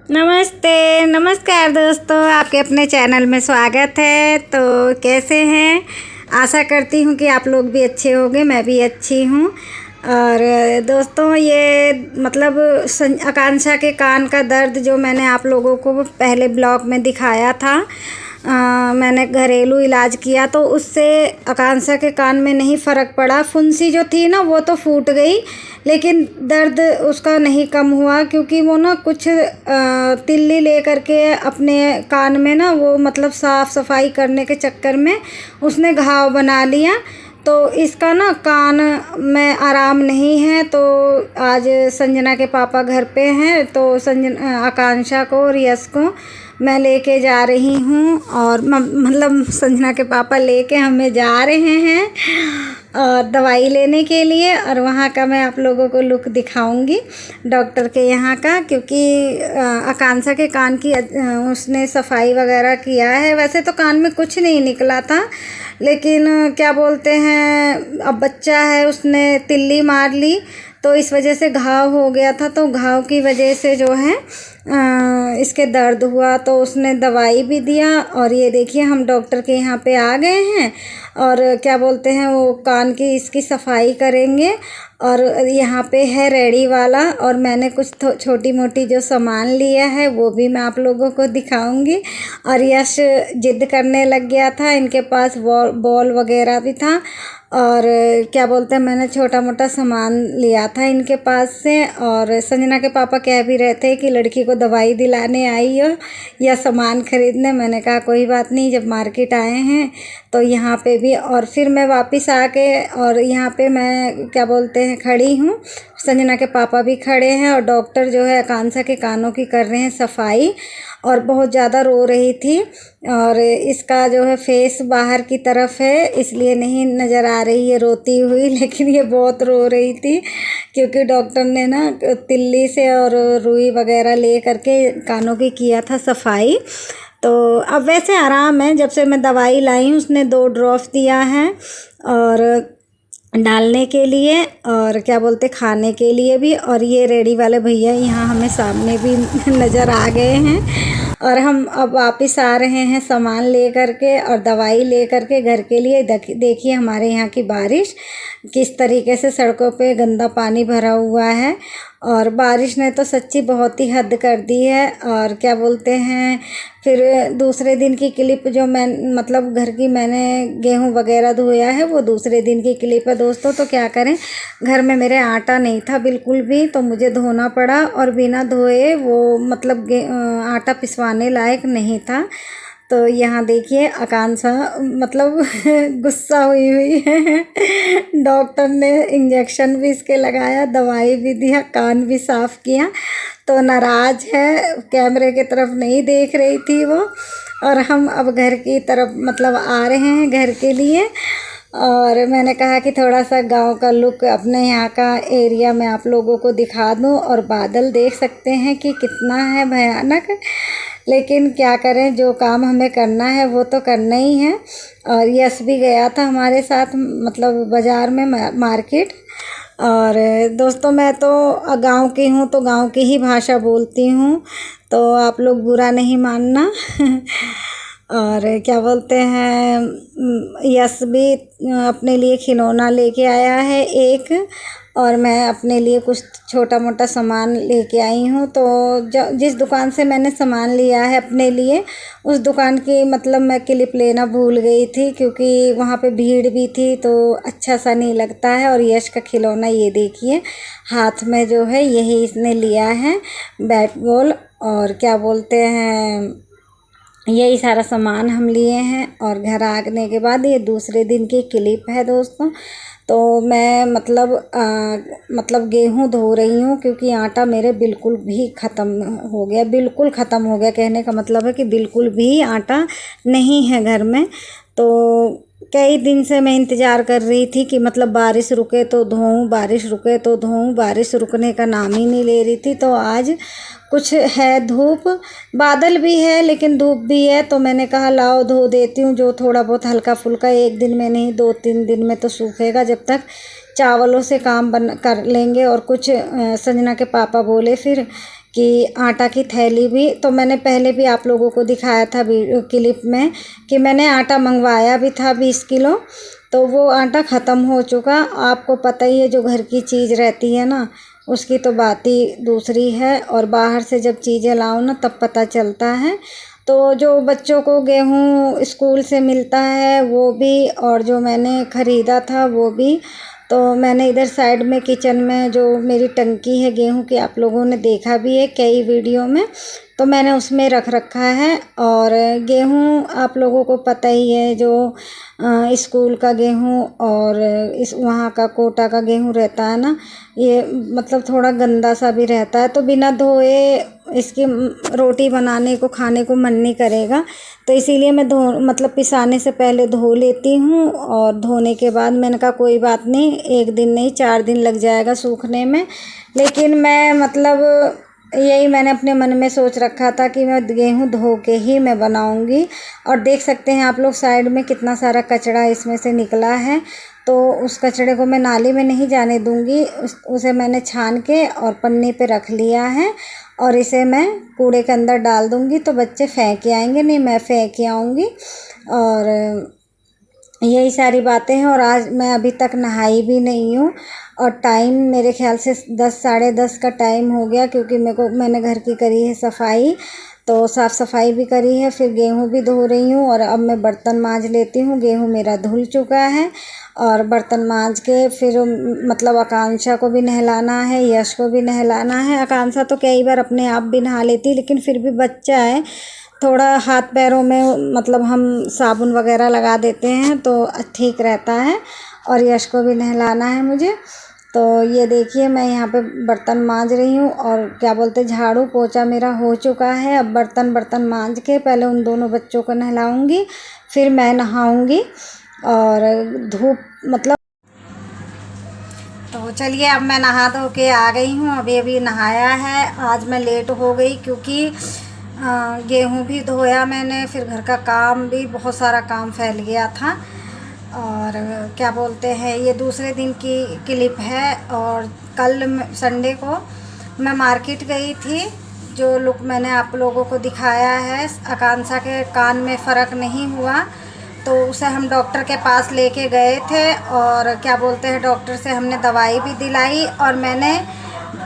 नमस्ते, नमस्कार दोस्तों, आपके अपने चैनल में स्वागत है। तो कैसे हैं? आशा करती हूँ कि आप लोग भी अच्छे होंगे, मैं भी अच्छी हूँ। और दोस्तों ये मतलब आकांक्षा के कान का दर्द जो मैंने आप लोगों को पहले ब्लॉग में दिखाया था, मैंने घरेलू इलाज किया तो उससे आकांक्षा के कान में नहीं फ़र्क पड़ा। फुंसी जो थी ना वो तो फूट गई, लेकिन दर्द उसका नहीं कम हुआ, क्योंकि वो ना कुछ तिल्ली ले करके अपने कान में ना वो मतलब साफ़ सफाई करने के चक्कर में उसने घाव बना लिया। तो इसका ना कान में आराम नहीं है। तो आज संजना के पापा घर पे हैं, तो आकांक्षा को और यश को मैं लेके जा रही हूँ, और मतलब संजना के पापा लेके हमें जा रहे हैं और दवाई लेने के लिए। और वहाँ का मैं आप लोगों को लुक दिखाऊंगी डॉक्टर के यहाँ का, क्योंकि आकांक्षा के कान की उसने सफाई वगैरह किया है। वैसे तो कान में कुछ नहीं निकला था, लेकिन क्या बोलते हैं, अब बच्चा है, उसने तिल्ली मार ली तो इस वजह से घाव हो गया था। तो घाव की वजह से जो है इसके दर्द हुआ, तो उसने दवाई भी दिया। और ये देखिए हम डॉक्टर के यहाँ पे आ गए हैं, और क्या बोलते हैं वो कान की इसकी सफाई करेंगे। और यहाँ पे है रेडी वाला, और मैंने कुछ छोटी मोटी जो सामान लिया है वो भी मैं आप लोगों को दिखाऊंगी। और यश जिद करने लग गया था, इनके पास बॉल वगैरह भी था, और क्या बोलते हैं मैंने छोटा मोटा सामान लिया था इनके पास से। और संजना के पापा कह भी रहे थे कि लड़की को दवाई दिलाने आई हो या सामान खरीदने। मैंने कहा कोई बात नहीं, जब मार्केट आए हैं तो यहाँ पे भी। और फिर मैं वापस आके और यहाँ पे मैं क्या बोलते हैं खड़ी हूँ, संजना के पापा भी खड़े हैं, और डॉक्टर जो है आकांक्षा के कानों की कर रहे हैं सफाई। और बहुत ज़्यादा रो रही थी, और इसका जो है फेस बाहर की तरफ है इसलिए नहीं नज़र आ रही है रोती हुई, लेकिन ये बहुत रो रही थी, क्योंकि डॉक्टर ने ना तिल्ली से और रुई वगैरह ले करके कानों की किया था सफाई। तो अब वैसे आराम है, जब से मैं दवाई लाई हूँ उसने 2 ड्रॉप दिया है और डालने के लिए, और क्या बोलते खाने के लिए भी। और ये रेडी वाले भैया यहाँ हमें सामने भी नज़र आ गए हैं, और हम अब वापस आ रहे हैं सामान ले करके और दवाई ले करके घर के लिए। देखिए हमारे यहाँ की बारिश किस तरीके से सड़कों पे गंदा पानी भरा हुआ है, और बारिश ने तो सच्ची बहुत ही हद कर दी है। और क्या बोलते हैं, फिर दूसरे दिन की क्लिप जो मैं मतलब घर की मैंने गेहूं वगैरह धोया है वो दूसरे दिन की क्लिप है दोस्तों। तो क्या करें, घर में मेरे आटा नहीं था बिल्कुल भी, तो मुझे धोना पड़ा, और बिना धोए वो मतलब आटा पिसवाने लायक नहीं था। तो यहाँ देखिए आकांक्षा मतलब गुस्सा हुई है। डॉक्टर ने इंजेक्शन भी इसके लगाया, दवाई भी दिया, कान भी साफ़ किया, तो नाराज़ है, कैमरे की तरफ नहीं देख रही थी वो। और हम अब घर की तरफ मतलब आ रहे हैं घर के लिए, और मैंने कहा कि थोड़ा सा गांव का लुक अपने यहाँ का एरिया में आप लोगों को दिखा दूँ। और बादल देख सकते हैं कि कितना है भयानक, लेकिन क्या करें, जो काम हमें करना है वो तो करना ही है। और यश भी गया था हमारे साथ मतलब बाज़ार में मार्केट। और दोस्तों मैं तो गांव की हूँ, तो गांव की ही भाषा बोलती हूँ, तो आप लोग बुरा नहीं मानना। और क्या बोलते हैं, यश भी अपने लिए खिलौना लेके आया है एक, और मैं अपने लिए कुछ छोटा मोटा सामान लेके आई हूँ। तो जिस दुकान से मैंने सामान लिया है अपने लिए, उस दुकान की मतलब मैं क्लिप लेना भूल गई थी, क्योंकि वहाँ पे भीड़ भी थी तो अच्छा सा नहीं लगता है। और यश का खिलौना ये देखिए हाथ में जो है यही इसने लिया है, बैट बॉल, और क्या बोलते हैं यही सारा सामान हम लिए हैं। और घर आने के बाद ये दूसरे दिन की क्लिप है दोस्तों। तो मैं मतलब गेहूं धो रही हूँ, क्योंकि आटा मेरे बिल्कुल भी ख़त्म हो गया, बिल्कुल ख़त्म हो गया, कहने का मतलब है कि बिल्कुल भी आटा नहीं है घर में। तो कई दिन से मैं इंतज़ार कर रही थी कि मतलब बारिश रुके तो धोऊं, बारिश रुके तो धोऊं, बारिश रुकने का नाम ही नहीं ले रही थी। तो आज कुछ है धूप, बादल भी है लेकिन धूप भी है, तो मैंने कहा लाओ धो देती हूँ, जो थोड़ा बहुत हल्का फुल्का, एक दिन में नहीं 2-3 दिन में तो सूखेगा, जब तक चावलों से काम कर लेंगे। और कुछ संजना के पापा बोले फिर कि आटा की थैली भी, तो मैंने पहले भी आप लोगों को दिखाया था वीडियो क्लिप में कि मैंने आटा मंगवाया भी था 20 किलो, तो वो आटा ख़त्म हो चुका। आपको पता ही है जो घर की चीज़ रहती है ना, उसकी तो बात ही दूसरी है, और बाहर से जब चीज़ें लाओ ना तब पता चलता है। तो जो बच्चों को गेहूँ स्कूल से मिलता है वो भी, और जो मैंने ख़रीदा था वो भी, तो मैंने इधर साइड में किचन में जो मेरी टंकी है गेहूं की, आप लोगों ने देखा भी है कई वीडियो में, तो मैंने उसमें रख रखा है। और गेहूं आप लोगों को पता ही है जो स्कूल का गेहूं और इस वहाँ का कोटा का गेहूं रहता है ना, ये मतलब थोड़ा गंदा सा भी रहता है, तो बिना धोए इसकी रोटी बनाने को खाने को मन नहीं करेगा। तो इसीलिए मैं मतलब पिसाने से पहले धो लेती हूँ, और धोने के बाद मैंने कहा कोई बात नहीं, 1 दिन नहीं 4 दिन लग जाएगा सूखने में। लेकिन मैं मतलब यही मैंने अपने मन में सोच रखा था कि मैं गेहूँ धो के ही मैं बनाऊँगी। और देख सकते हैं आप लोग साइड में कितना सारा कचरा इसमें से निकला है, तो उस कचरे को मैं नाली में नहीं जाने दूँगी। उसे मैंने छान के और पन्नी पे रख लिया है, और इसे मैं कूड़े के अंदर डाल दूँगी, तो बच्चे फेंक के आएंगे, नहीं मैं फेंक के आऊँगी। और यही सारी बातें हैं। और आज मैं अभी तक नहाई भी नहीं हूँ, और टाइम मेरे ख्याल से 10 साढ़े 10 का टाइम हो गया, क्योंकि मैंने घर की करी है सफाई, तो साफ़ सफाई भी करी है, फिर गेहूँ भी धो रही हूँ, और अब मैं बर्तन मांज लेती हूँ। गेहूँ मेरा धुल चुका है, और बर्तन मांज के फिर मतलब आकांक्षा को भी नहलाना है, यश को भी नहलाना है। आकांक्षा तो कई बार अपने आप भी नहा लेती, लेकिन फिर भी बच्चा है, थोड़ा हाथ पैरों में मतलब हम साबुन वगैरह लगा देते हैं तो ठीक रहता है। और यश को भी नहलाना है मुझे। तो ये देखिए मैं यहाँ पे बर्तन मांज रही हूँ, और क्या बोलते झाड़ू पोछा मेरा हो चुका है। अब बर्तन मांज के पहले उन दोनों बच्चों को नहलाऊँगी, फिर मैं नहाऊँगी। और धूप मतलब, तो चलिए अब मैं नहा धो के आ गई हूँ, अभी अभी नहाया है। आज मैं लेट हो गई क्योंकि गेहूँ भी धोया मैंने, फिर घर का काम भी, बहुत सारा काम फैल गया था। और क्या बोलते हैं, ये दूसरे दिन की क्लिप है। और कल संडे को मैं मार्केट गई थी, जो लुक मैंने आप लोगों को दिखाया है। आकांक्षा के कान में फ़र्क नहीं हुआ, तो उसे हम डॉक्टर के पास लेके गए थे, और क्या बोलते हैं डॉक्टर से हमने दवाई भी दिलाई। और मैंने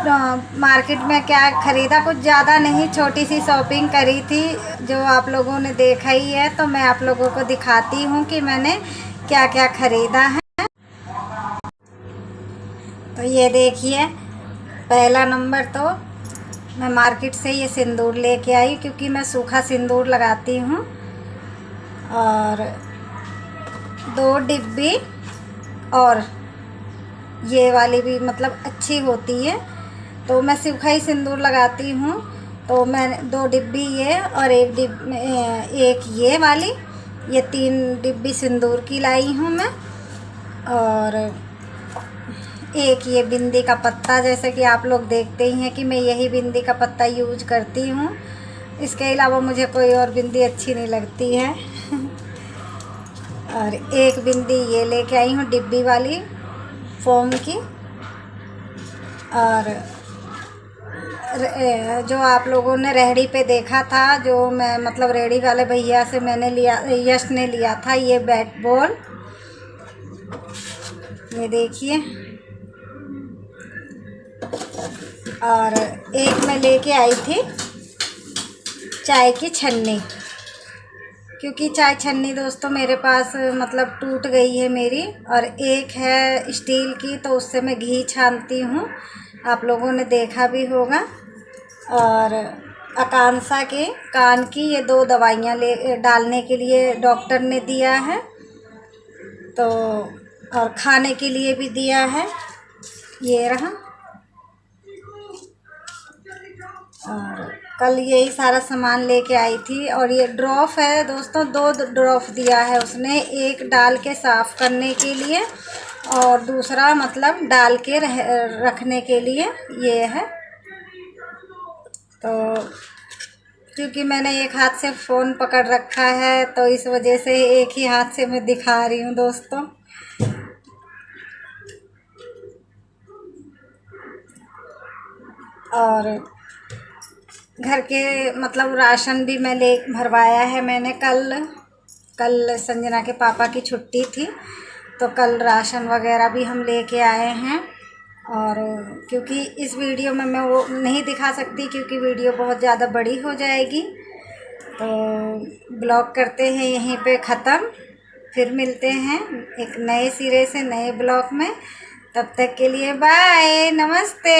मार्केट में क्या ख़रीदा, कुछ ज़्यादा नहीं, छोटी सी शॉपिंग करी थी, जो आप लोगों ने देखा ही है। तो मैं आप लोगों को दिखाती हूँ कि मैंने क्या क्या ख़रीदा है। तो ये देखिए, पहला नंबर तो मैं मार्केट से ये सिंदूर लेके आई, क्योंकि मैं सूखा सिंदूर लगाती हूँ। और 2 डिब्बी, और ये वाली भी मतलब अच्छी होती है, तो मैं सूखा ही सिंदूर लगाती हूँ। तो मैं 2 डिब्बी ये, और एक ये वाली, ये 3 डिब्बी सिंदूर की लाई हूँ मैं। और एक ये बिंदी का पत्ता, जैसे कि आप लोग देखते ही हैं कि मैं यही बिंदी का पत्ता यूज करती हूँ, इसके अलावा मुझे कोई और बिंदी अच्छी नहीं लगती है। और एक बिंदी ये लेके आई हूँ डिब्बी वाली फोम की। और जो आप लोगों ने रेहड़ी पे देखा था, जो मैं मतलब रेहड़ी वाले भैया से मैंने लिया, यश ने लिया था, ये बैट बॉल, ये देखिए। और एक मैं लेके आई थी चाय की छन्नी, क्योंकि चाय छन्नी दोस्तों मेरे पास मतलब टूट गई है मेरी। और एक है स्टील की, तो उससे मैं घी छानती हूँ, आप लोगों ने देखा भी होगा। और आकांक्षा के कान की ये 2 दवाइयाँ डालने के लिए डॉक्टर ने दिया है, तो और खाने के लिए भी दिया है, ये रहा। और कल यही सारा सामान लेके आई थी। और ये ड्रॉप है दोस्तों, 2 ड्रॉप दिया है उसने, एक डाल के साफ़ करने के लिए, और दूसरा मतलब डाल के रखने के लिए ये है। तो क्योंकि मैंने एक हाथ से फ़ोन पकड़ रखा है, तो इस वजह से एक ही हाथ से मैं दिखा रही हूँ दोस्तों। और घर के मतलब राशन भी मैं ले भरवाया है मैंने। कल संजना के पापा की छुट्टी थी तो कल राशन वगैरह भी हम लेके आए हैं। और क्योंकि इस वीडियो में मैं वो नहीं दिखा सकती क्योंकि वीडियो बहुत ज़्यादा बड़ी हो जाएगी, तो ब्लॉग करते हैं यहीं पे ख़त्म। फिर मिलते हैं एक नए सिरे से नए ब्लॉग में। तब तक के लिए बाय, नमस्ते।